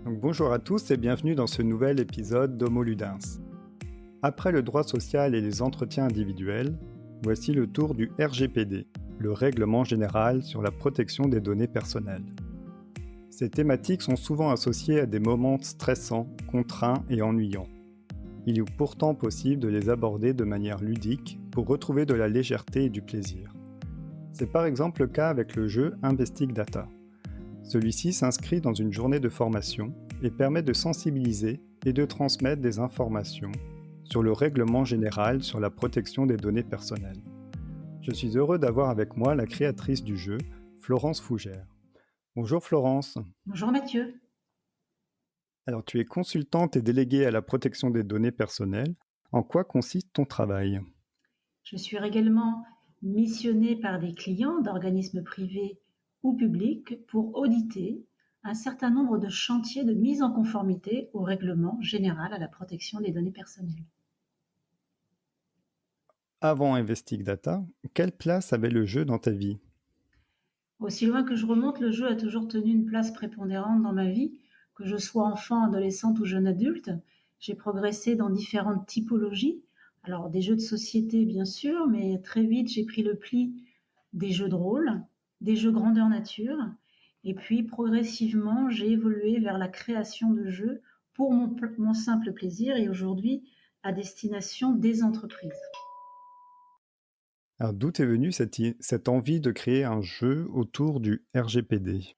Donc, bonjour à tous et bienvenue dans ce nouvel épisode d'Homo Ludens. Après le droit social et les entretiens individuels, voici le tour du RGPD, le Règlement général sur la protection des données personnelles. Ces thématiques sont souvent associées à des moments stressants, contraints et ennuyants. Il est pourtant possible de les aborder de manière ludique pour retrouver de la légèreté et du plaisir. C'est par exemple le cas avec le jeu Investigdata. Celui-ci s'inscrit dans une journée de formation et permet de sensibiliser et de transmettre des informations sur le règlement général sur la protection des données personnelles. Je suis heureux d'avoir avec moi la créatrice du jeu, Florence Fougère. Bonjour Florence. Bonjour Mathieu. Alors tu es consultante et déléguée à la protection des données personnelles. En quoi consiste ton travail ? Je suis également missionnée par des clients d'organismes privés ou publics pour auditer un certain nombre de chantiers de mise en conformité au règlement général à la protection des données personnelles. Avant Investigdata, quelle place avait le jeu dans ta vie ? Aussi loin que je remonte, le jeu a toujours tenu une place prépondérante dans ma vie, que je sois enfant, adolescente ou jeune adulte. J'ai progressé dans différentes typologies. Alors des jeux de société bien sûr, mais très vite j'ai pris le pli des jeux de rôle, des jeux grandeur nature, et puis progressivement j'ai évolué vers la création de jeux pour mon simple plaisir et aujourd'hui à destination des entreprises. Alors d'où est venue cette envie de créer un jeu autour du RGPD ?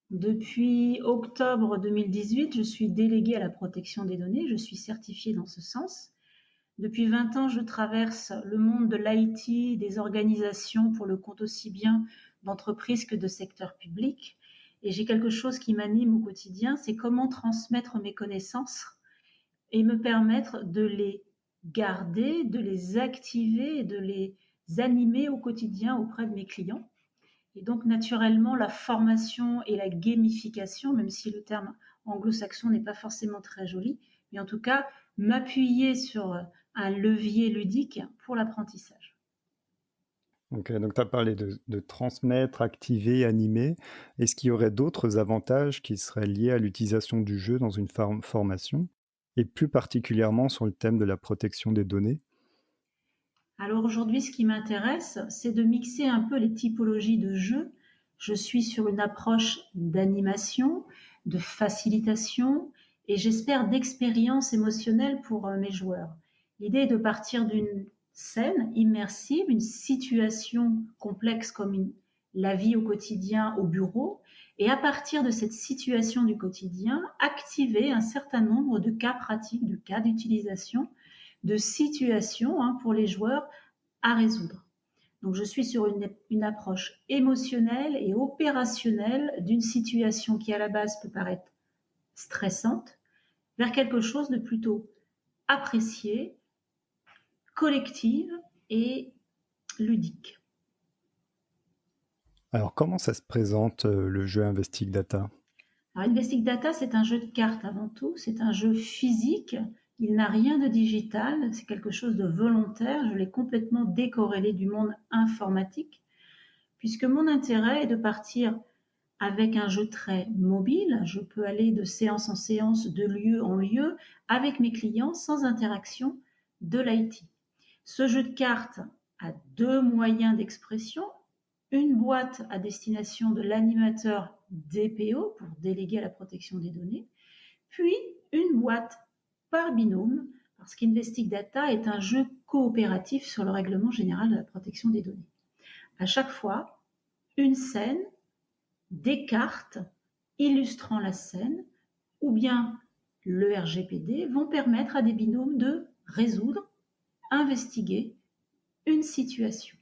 Depuis octobre 2018, je suis déléguée à la protection des données, je suis certifiée dans ce sens. Depuis 20 ans, je traverse le monde de l'IT, des organisations pour le compte aussi bien d'entreprises que de secteur public. Et j'ai quelque chose qui m'anime au quotidien, c'est comment transmettre mes connaissances et me permettre de les garder, de les activer et de les animer au quotidien auprès de mes clients. Et donc, naturellement, la formation et la gamification, même si le terme anglo-saxon n'est pas forcément très joli, mais en tout cas, m'appuyer sur un levier ludique pour l'apprentissage. Donc tu as parlé de transmettre, activer, animer. Est-ce qu'il y aurait d'autres avantages qui seraient liés à l'utilisation du jeu dans une formation, et plus particulièrement sur le thème de la protection des données ? Alors aujourd'hui, ce qui m'intéresse, c'est de mixer un peu les typologies de jeux. Je suis sur une approche d'animation, de facilitation et j'espère d'expérience émotionnelle pour mes joueurs. L'idée est de partir d'une scène immersive, une situation complexe comme la vie au quotidien au bureau, et à partir de cette situation du quotidien, activer un certain nombre de cas pratiques, de cas d'utilisation, de situations pour les joueurs à résoudre. Donc je suis sur une approche émotionnelle et opérationnelle d'une situation qui à la base peut paraître stressante vers quelque chose de plutôt apprécié, collective et ludique. Alors comment ça se présente le jeu Investigdata ? Alors Investigdata, c'est un jeu de cartes avant tout, c'est un jeu physique, il n'a rien de digital, c'est quelque chose de volontaire, je l'ai complètement décorrélé du monde informatique, puisque mon intérêt est de partir avec un jeu très mobile, je peux aller de séance en séance, de lieu en lieu, avec mes clients sans interaction de l'IT. Ce jeu de cartes a deux moyens d'expression, une boîte à destination de l'animateur DPO pour déléguer à la protection des données, puis une boîte par binôme parce qu'Investigdata est un jeu coopératif sur le règlement général de la protection des données. À chaque fois, une scène, des cartes illustrant la scène ou bien le RGPD vont permettre à des binômes de résoudre, investiguer une situation.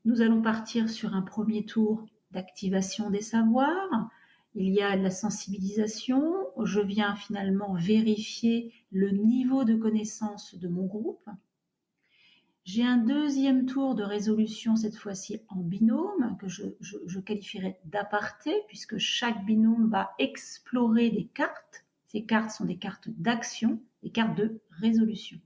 Nous allons partir sur un premier tour d'activation des savoirs. Il y a la sensibilisation. Je viens finalement vérifier le niveau de connaissance de mon groupe. J'ai un deuxième tour de résolution, cette fois-ci en binôme, que je qualifierais d'aparté, puisque chaque binôme va explorer des cartes. Ces cartes sont des cartes d'action, des cartes de résolution.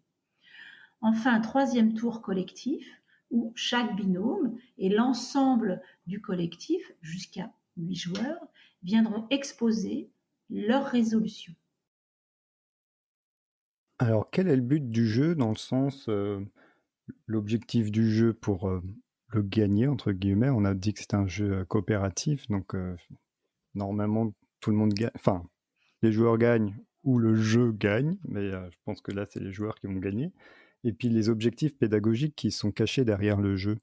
Enfin, un troisième tour collectif, où chaque binôme et l'ensemble du collectif, jusqu'à 8 joueurs, viendront exposer leur résolution. Alors, quel est le but du jeu dans le sens, l'objectif du jeu pour le gagner, entre guillemets? On a dit que c'était un jeu coopératif, donc normalement tout le monde gagne, enfin les joueurs gagnent ou le jeu gagne, mais je pense que là c'est les joueurs qui vont gagner. Et puis les objectifs pédagogiques qui sont cachés derrière le jeu.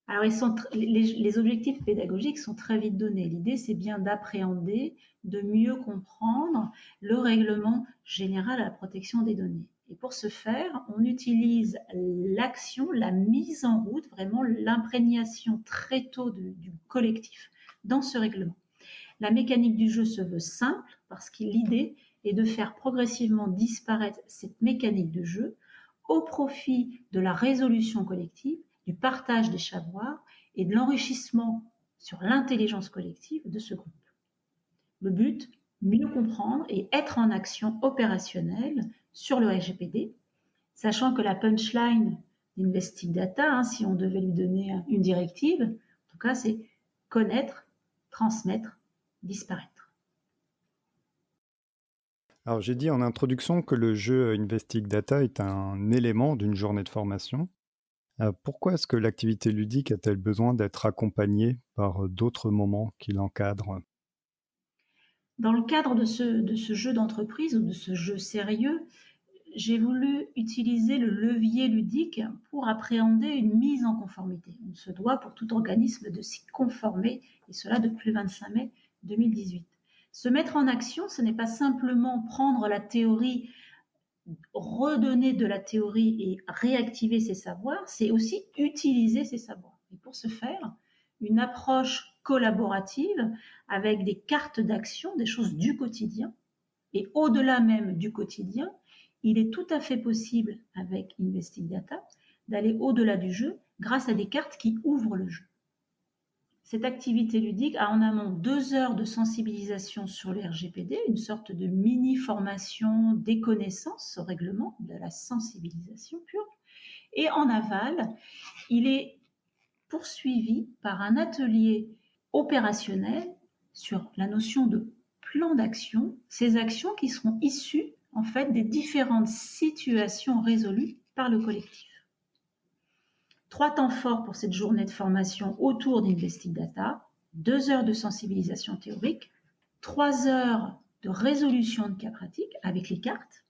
Alors, les objectifs pédagogiques sont très vite donnés. L'idée, c'est bien d'appréhender, de mieux comprendre le règlement général à la protection des données. Et pour ce faire, on utilise l'action, la mise en route, vraiment l'imprégnation très tôt du collectif dans ce règlement. La mécanique du jeu se veut simple parce que l'idée est de faire progressivement disparaître cette mécanique de jeu au profit de la résolution collective, du partage des savoirs et de l'enrichissement sur l'intelligence collective de ce groupe. Le but, mieux comprendre et être en action opérationnelle sur le RGPD, sachant que la punchline d'Investig Data, si on devait lui donner une directive, en tout cas, c'est connaître, transmettre, disparaître. Alors j'ai dit en introduction que le jeu Investig Data est un élément d'une journée de formation. Pourquoi est-ce que l'activité ludique a-t-elle besoin d'être accompagnée par d'autres moments qui l'encadrent? Dans le cadre de ce jeu d'entreprise ou de ce jeu sérieux, j'ai voulu utiliser le levier ludique pour appréhender une mise en conformité. On se doit pour tout organisme de s'y conformer, et cela depuis le 25 mai 2018. Se mettre en action, ce n'est pas simplement prendre la théorie, redonner de la théorie et réactiver ses savoirs, c'est aussi utiliser ses savoirs. Et pour ce faire, une approche collaborative avec des cartes d'action, des choses du quotidien, et au-delà même du quotidien, il est tout à fait possible avec Investing Data d'aller au-delà du jeu grâce à des cartes qui ouvrent le jeu. Cette activité ludique a en amont 2 heures de sensibilisation sur le RGPD, une sorte de mini-formation des connaissances au règlement, de la sensibilisation pure. Et en aval, il est poursuivi par un atelier opérationnel sur la notion de plan d'action, ces actions qui seront issues en fait des différentes situations résolues par le collectif. 3 temps forts pour cette journée de formation autour d'Investig Data, 2 heures de sensibilisation théorique, 3 heures de résolution de cas pratiques avec les cartes,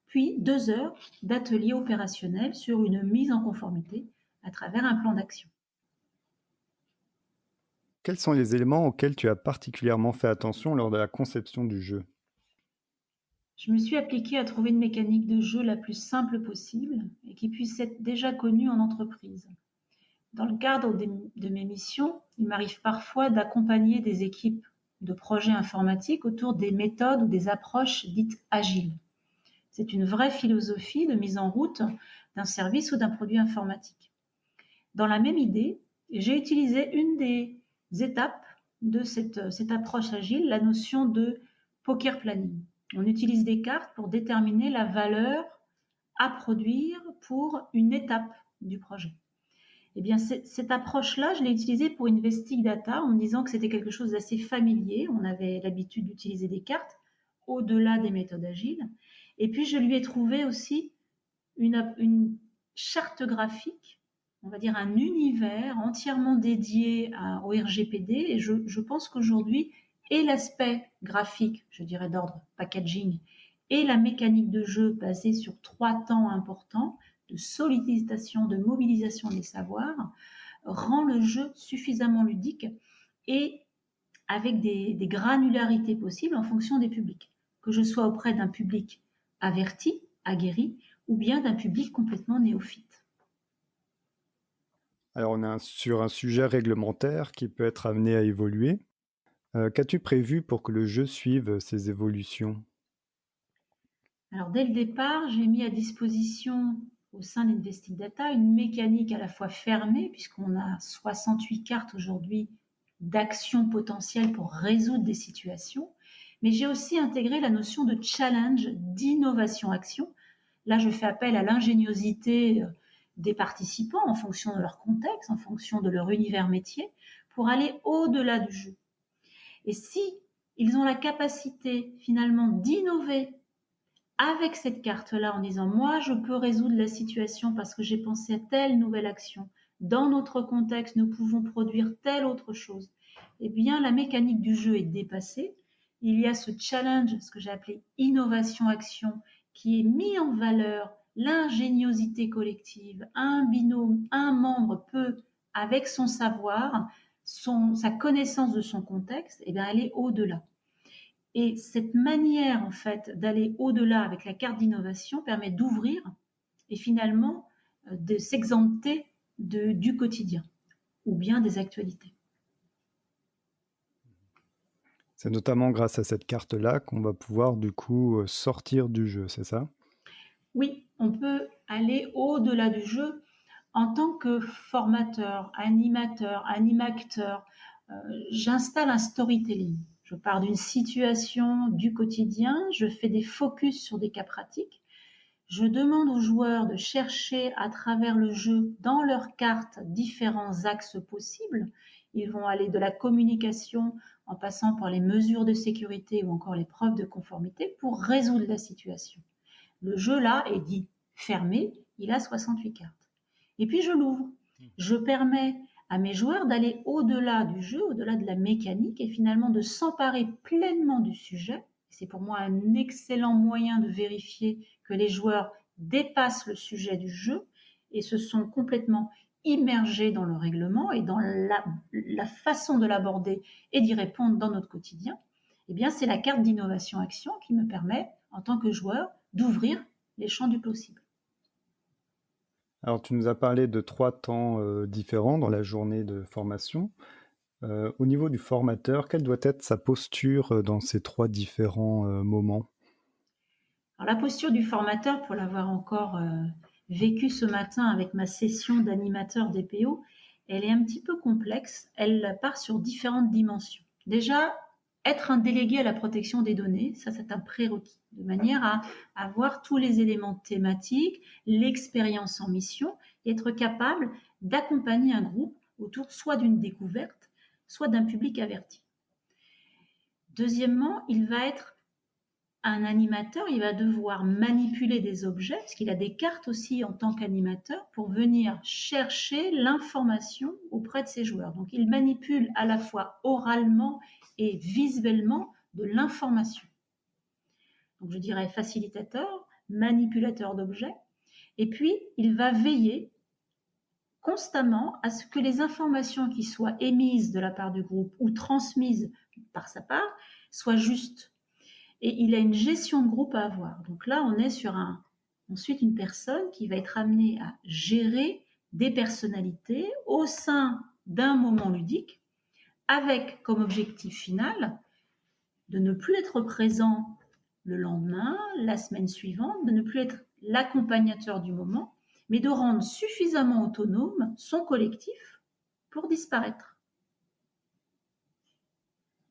puis 2 heures d'atelier opérationnel sur une mise en conformité à travers un plan d'action. Quels sont les éléments auxquels tu as particulièrement fait attention lors de la conception du jeu? Je me suis appliquée à trouver une mécanique de jeu la plus simple possible et qui puisse être déjà connue en entreprise. Dans le cadre de mes missions, il m'arrive parfois d'accompagner des équipes de projets informatiques autour des méthodes ou des approches dites agiles. C'est une vraie philosophie de mise en route d'un service ou d'un produit informatique. Dans la même idée, j'ai utilisé une des étapes de cette approche agile, la notion de poker planning. On utilise des cartes pour déterminer la valeur à produire pour une étape du projet. Eh bien, cette approche-là, je l'ai utilisée pour Investig Data en me disant que c'était quelque chose d'assez familier. On avait l'habitude d'utiliser des cartes au-delà des méthodes agiles. Et puis, je lui ai trouvé aussi une charte graphique, on va dire un univers entièrement dédié au RGPD. Et je pense qu'aujourd'hui, et l'aspect graphique, je dirais d'ordre packaging, et la mécanique de jeu basée sur 3 temps importants de sollicitation, de mobilisation des savoirs, rend le jeu suffisamment ludique et avec des granularités possibles en fonction des publics. Que je sois auprès d'un public averti, aguerri, ou bien d'un public complètement néophyte. Alors on est sur un sujet réglementaire qui peut être amené à évoluer. Qu'as-tu prévu pour que le jeu suive ces évolutions? Alors dès le départ, j'ai mis à disposition au sein d'Investig Data une mécanique à la fois fermée, puisqu'on a 68 cartes aujourd'hui d'actions potentielles pour résoudre des situations, mais j'ai aussi intégré la notion de challenge, d'innovation-action. Là, je fais appel à l'ingéniosité des participants en fonction de leur contexte, en fonction de leur univers métier, pour aller au-delà du jeu. Et si ils ont la capacité finalement d'innover avec cette carte-là en disant moi je peux résoudre la situation parce que j'ai pensé à telle nouvelle action. Dans notre contexte, nous pouvons produire telle autre chose. Eh bien, la mécanique du jeu est dépassée. Il y a ce challenge, ce que j'ai appelé innovation-action, qui est mis en valeur l'ingéniosité collective. Un binôme, un membre peut, avec son savoir, sa connaissance de son contexte, eh bien, aller au-delà. Et cette manière, en fait, d'aller au-delà avec la carte d'innovation permet d'ouvrir et finalement de s'exempter du quotidien ou bien des actualités. C'est notamment grâce à cette carte-là qu'on va pouvoir du coup sortir du jeu, c'est ça? Oui, on peut aller au-delà du jeu en tant que formateur, animateur, animacteur. J'installe un storytelling. Je pars d'une situation du quotidien, je fais des focus sur des cas pratiques. Je demande aux joueurs de chercher à travers le jeu, dans leur carte, différents axes possibles. Ils vont aller de la communication en passant par les mesures de sécurité ou encore les preuves de conformité pour résoudre la situation. Le jeu là est dit fermé, il a 68 cartes. Et puis je l'ouvre. Je permets à mes joueurs d'aller au-delà du jeu, au-delà de la mécanique et finalement de s'emparer pleinement du sujet. C'est pour moi un excellent moyen de vérifier que les joueurs dépassent le sujet du jeu et se sont complètement immergés dans le règlement et dans la façon de l'aborder et d'y répondre dans notre quotidien. Eh bien, c'est la carte d'innovation action qui me permet, en tant que joueur, d'ouvrir les champs du possible. Alors tu nous as parlé de 3 temps différents dans la journée de formation. Au niveau du formateur, quelle doit être sa posture dans ces 3 différents moments? Alors, la posture du formateur, pour l'avoir encore vécu ce matin avec ma session d'animateur DPO, elle est un petit peu complexe. Elle part sur différentes dimensions. Déjà, être un délégué à la protection des données, ça c'est un prérequis, de manière à avoir tous les éléments thématiques, l'expérience en mission, et être capable d'accompagner un groupe autour soit d'une découverte, soit d'un public averti. Deuxièmement, il va être un animateur, il va devoir manipuler des objets, parce qu'il a des cartes aussi en tant qu'animateur, pour venir chercher l'information auprès de ses joueurs. Donc il manipule à la fois oralement et visuellement de l'information. Donc je dirais facilitateur, manipulateur d'objets, et puis il va veiller constamment à ce que les informations qui soient émises de la part du groupe ou transmises par sa part soient justes. Et il a une gestion de groupe à avoir. Donc là, on est sur ensuite une personne qui va être amenée à gérer des personnalités au sein d'un moment ludique, avec comme objectif final de ne plus être présent le lendemain, la semaine suivante, de ne plus être l'accompagnateur du moment, mais de rendre suffisamment autonome son collectif pour disparaître.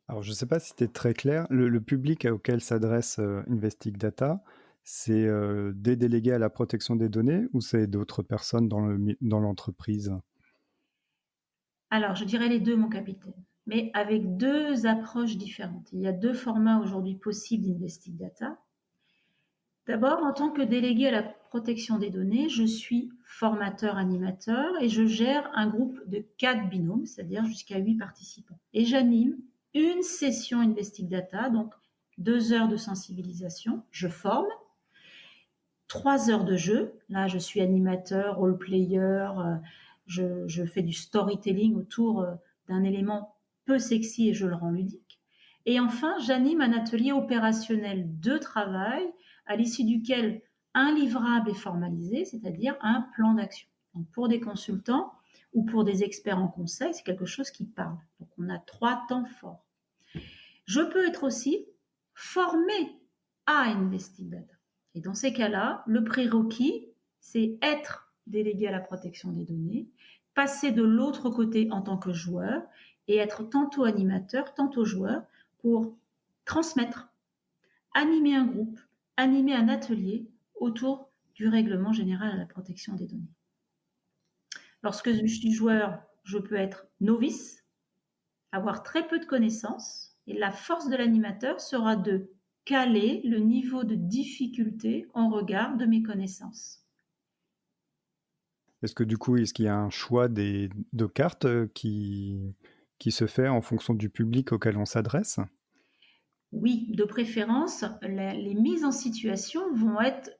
Alors je ne sais pas si c'était très clair, le public auquel s'adresse Investig Data, c'est des délégués à la protection des données ou c'est d'autres personnes dans l'entreprise? Alors, je dirais les deux, mon capitaine, mais avec deux approches différentes. Il y a deux formats aujourd'hui possibles d'Investig Data. D'abord, en tant que délégué à la protection des données, je suis formateur-animateur et je gère un groupe de 4 binômes, c'est-à-dire jusqu'à 8 participants. Et j'anime une session Investig Data, donc 2 heures de sensibilisation, je forme, 3 heures de jeu, là je suis animateur, role-player, je fais du storytelling autour d'un élément peu sexy et je le rends ludique. Et enfin, j'anime un atelier opérationnel de travail à l'issue duquel un livrable est formalisé, c'est-à-dire un plan d'action. Donc pour des consultants ou pour des experts en conseil, c'est quelque chose qui parle. Donc on a 3 temps forts. Je peux être aussi formé à Investig Data. Et dans ces cas-là, le prérequis, c'est être délégué à la protection des données, passer de l'autre côté en tant que joueur et être tantôt animateur, tantôt joueur pour transmettre, animer un groupe, animer un atelier autour du règlement général à la protection des données. Lorsque je suis joueur, je peux être novice, avoir très peu de connaissances Et la force de l'animateur sera de caler le niveau de difficulté en regard de mes connaissances. Est-ce que du coup, est-ce qu'il y a un choix de cartes qui se fait en fonction du public auquel on s'adresse? Oui, de préférence, les mises en situation vont être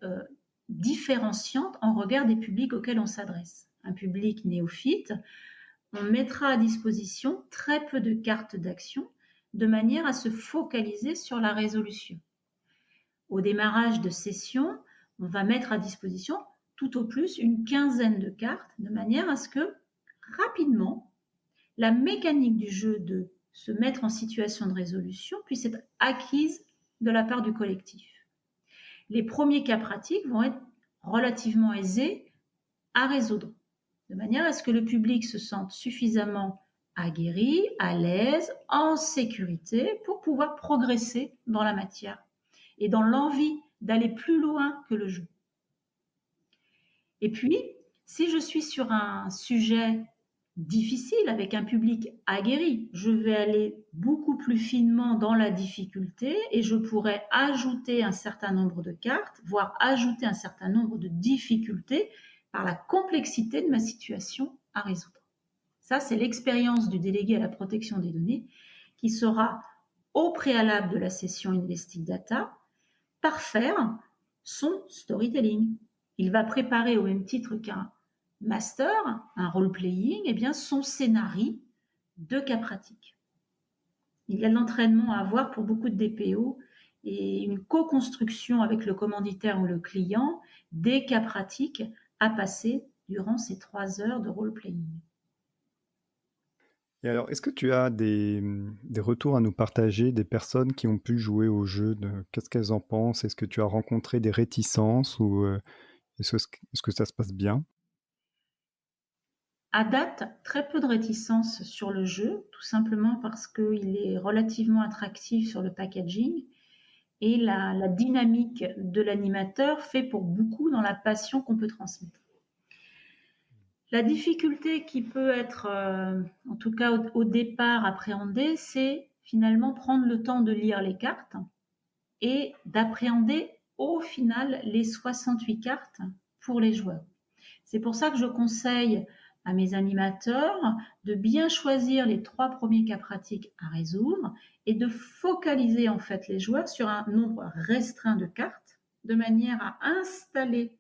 différenciantes en regard des publics auxquels on s'adresse. Un public néophyte, on mettra à disposition très peu de cartes d'action de manière à se focaliser sur la résolution. Au démarrage de session, on va mettre à disposition tout au plus une quinzaine de cartes de manière à ce que rapidement, la mécanique du jeu de se mettre en situation de résolution puisse être acquise de la part du collectif. Les premiers cas pratiques vont être relativement aisés à résoudre, de manière à ce que le public se sente suffisamment aguerri, à l'aise, en sécurité pour pouvoir progresser dans la matière et dans l'envie d'aller plus loin que le jeu. Et puis, si je suis sur un sujet difficile avec un public aguerri, je vais aller beaucoup plus finement dans la difficulté et je pourrais ajouter un certain nombre de cartes, voire ajouter un certain nombre de difficultés par la complexité de ma situation à résoudre. Ça, c'est l'expérience du délégué à la protection des données qui sera au préalable de la session Investing Data par faire son storytelling. Il va préparer au même titre qu'un master, un role-playing, eh bien son scénario de cas pratiques. Il y a de l'entraînement à avoir pour beaucoup de DPO et une co-construction avec le commanditaire ou le client des cas pratiques à passer durant ces 3 heures de role-playing. Et alors, est-ce que tu as des retours à nous partager, des personnes qui ont pu jouer au jeu, qu'est-ce qu'elles en pensent? Est-ce que tu as rencontré des réticences ou est-ce que ça se passe bien? À date, très peu de réticences sur le jeu, tout simplement parce qu'il est relativement attractif sur le packaging et la dynamique de l'animateur fait pour beaucoup dans la passion qu'on peut transmettre. La difficulté qui peut être, en tout cas au départ, appréhendée, c'est finalement prendre le temps de lire les cartes et d'appréhender au final les 68 cartes pour les joueurs. C'est pour ça que je conseille à mes animateurs de bien choisir les 3 premiers cas pratiques à résoudre et de focaliser en fait les joueurs sur un nombre restreint de cartes de manière à installer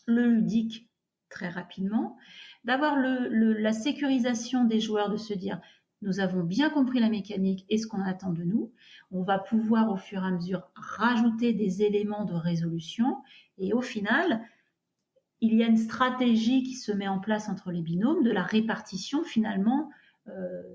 le ludique très rapidement, d'avoir la sécurisation des joueurs, de se dire nous avons bien compris la mécanique et ce qu'on attend de nous. On va pouvoir au fur et à mesure rajouter des éléments de résolution et au final, il y a une stratégie qui se met en place entre les binômes de la répartition finalement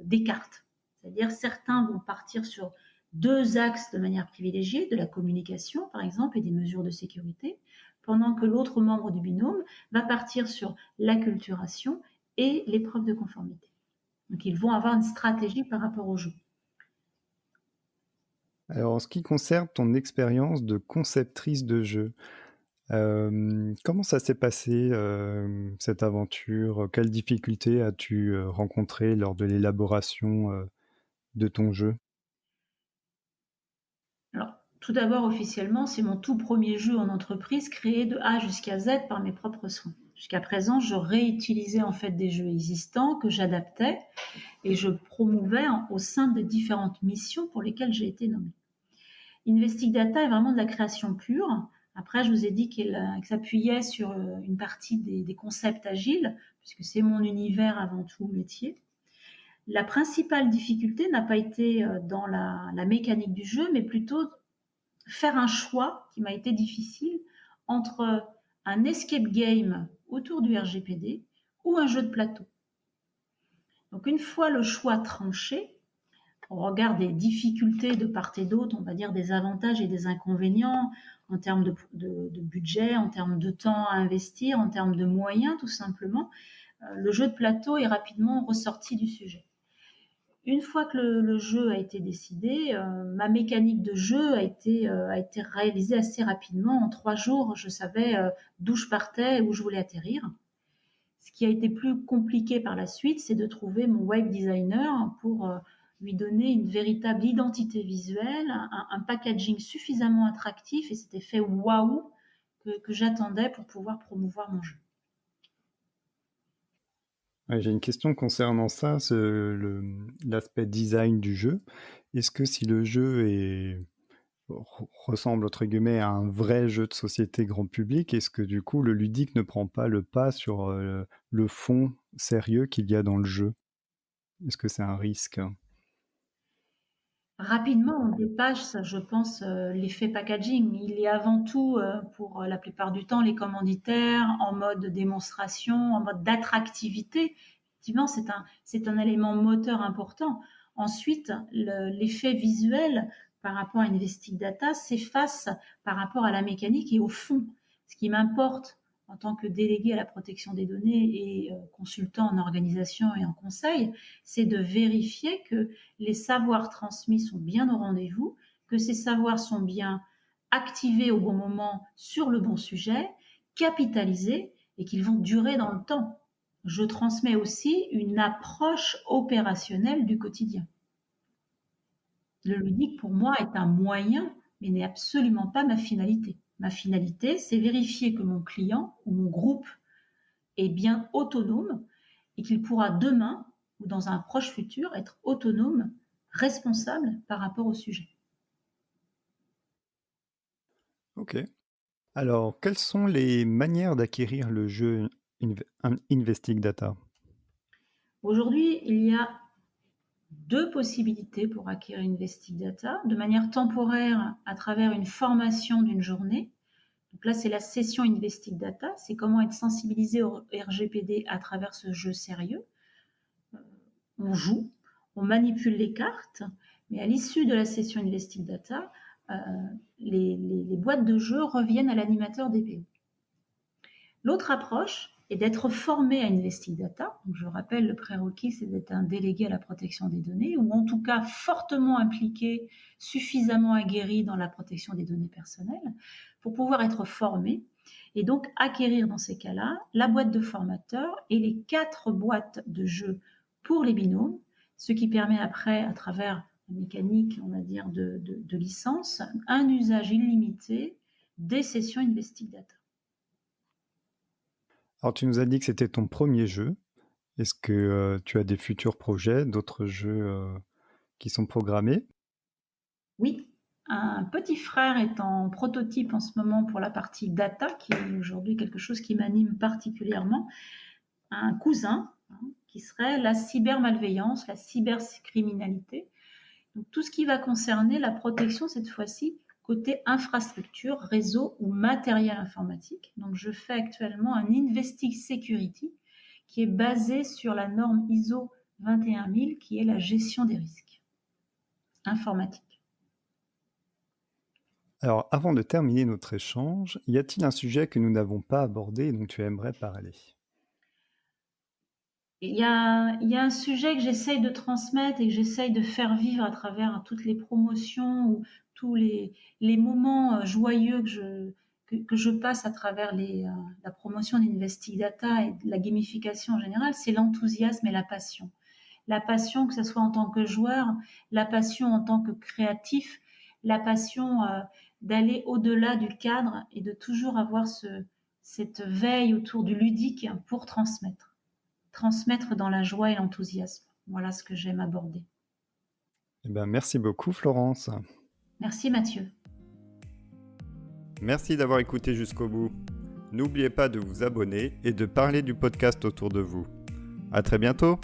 des cartes. C'est-à-dire certains vont partir sur 2 axes de manière privilégiée, de la communication par exemple et des mesures de sécurité, pendant que l'autre membre du binôme va partir sur l'acculturation et l'épreuve de conformité. Donc ils vont avoir une stratégie par rapport au jeu. Alors, en ce qui concerne ton expérience de conceptrice de jeu, comment ça s'est passé, cette aventure? Quelles difficultés as-tu, rencontrées lors de l'élaboration, de ton jeu? Alors, tout d'abord, officiellement, c'est mon tout premier jeu en entreprise créé de A jusqu'à Z par mes propres soins. Jusqu'à présent, je réutilisais en fait des jeux existants que j'adaptais et je promouvais au sein des différentes missions pour lesquelles j'ai été nommée. Investing Data est vraiment de la création pure. Après, je vous ai dit qu'elle s'appuyait sur une partie des concepts agiles, puisque c'est mon univers avant tout métier. La principale difficulté n'a pas été dans la mécanique du jeu, mais plutôt faire un choix qui m'a été difficile entre un escape game autour du RGPD ou un jeu de plateau. Donc une fois le choix tranché, on regarde des difficultés de part et d'autre, on va dire des avantages et des inconvénients en termes de budget, en termes de temps à investir, en termes de moyens tout simplement. Le jeu de plateau est rapidement ressorti du sujet. Une fois que le jeu a été décidé, ma mécanique de jeu a été réalisée assez rapidement. En 3 jours, je savais d'où je partais et où je voulais atterrir. Ce qui a été plus compliqué par la suite, c'est de trouver mon web designer pour lui donner une véritable identité visuelle, un packaging suffisamment attractif et cet effet waouh que j'attendais pour pouvoir promouvoir mon jeu. Ouais, j'ai une question concernant ça, l'aspect design du jeu. Est-ce que si le jeu ressemble entre guillemets à un vrai jeu de société grand public, est-ce que du coup le ludique ne prend pas le pas sur le fond sérieux qu'il y a dans le jeu? Est-ce que c'est un risque? Rapidement, on dépasse, je pense, l'effet packaging. Il est avant tout, pour la plupart du temps, les commanditaires en mode démonstration, en mode d'attractivité. Effectivement, c'est un élément moteur important. Ensuite, l'effet visuel par rapport à Investing Data s'efface par rapport à la mécanique et au fond. Ce qui m'importe en tant que délégué à la protection des données et consultant en organisation et en conseil, c'est de vérifier que les savoirs transmis sont bien au rendez-vous, que ces savoirs sont bien activés au bon moment sur le bon sujet, capitalisés et qu'ils vont durer dans le temps. Je transmets aussi une approche opérationnelle du quotidien. Le ludique, pour moi, est un moyen, mais n'est absolument pas ma finalité. Ma finalité, c'est vérifier que mon client ou mon groupe est bien autonome et qu'il pourra demain ou dans un proche futur être autonome, responsable par rapport au sujet. Ok. Alors, quelles sont les manières d'acquérir le jeu Investing Data? Aujourd'hui, il y a 2 possibilités pour acquérir Investing Data, de manière temporaire à travers une formation d'une journée. Donc là, c'est la session Investing Data, c'est comment être sensibilisé au RGPD à travers ce jeu sérieux. On joue, on manipule les cartes, mais à l'issue de la session Investing Data, les boîtes de jeu reviennent à l'animateur DPO. L'autre approche est d'être formé à Investing Data. Donc, je rappelle, le prérequis, c'est d'être un délégué à la protection des données ou en tout cas fortement impliqué, suffisamment aguerri dans la protection des données personnelles pour pouvoir être formé et donc acquérir dans ces cas-là la boîte de formateur et les 4 boîtes de jeux pour les binômes, ce qui permet après, à travers la mécanique, on va dire, de licence, un usage illimité des sessions Investing Data. Alors, tu nous as dit que c'était ton premier jeu. Est-ce que tu as des futurs projets, d'autres jeux qui sont programmés? Oui, un petit frère est en prototype en ce moment pour la partie data, qui est aujourd'hui quelque chose qui m'anime particulièrement. Un cousin, qui serait la cybermalveillance, la cybercriminalité. Donc, tout ce qui va concerner la protection, cette fois-ci, côté infrastructure, réseau ou matériel informatique. Donc, je fais actuellement un Investing Security qui est basé sur la norme ISO 21000, qui est la gestion des risques informatiques. Alors, avant de terminer notre échange, y a-t-il un sujet que nous n'avons pas abordé et dont tu aimerais parler? Il y a un sujet que j'essaye de transmettre et que j'essaye de faire vivre à travers toutes les promotions ou tous les moments joyeux que je passe à travers la promotion d'Investing Data et de la gamification en général, c'est l'enthousiasme et la passion. La passion, que ce soit en tant que joueur, la passion en tant que créatif, la passion d'aller au-delà du cadre et de toujours avoir cette veille autour du ludique pour transmettre dans la joie et l'enthousiasme. Voilà ce que j'aime aborder. Eh ben, merci beaucoup, Florence. Merci Mathieu. Merci d'avoir écouté jusqu'au bout. N'oubliez pas de vous abonner et de parler du podcast autour de vous. À très bientôt.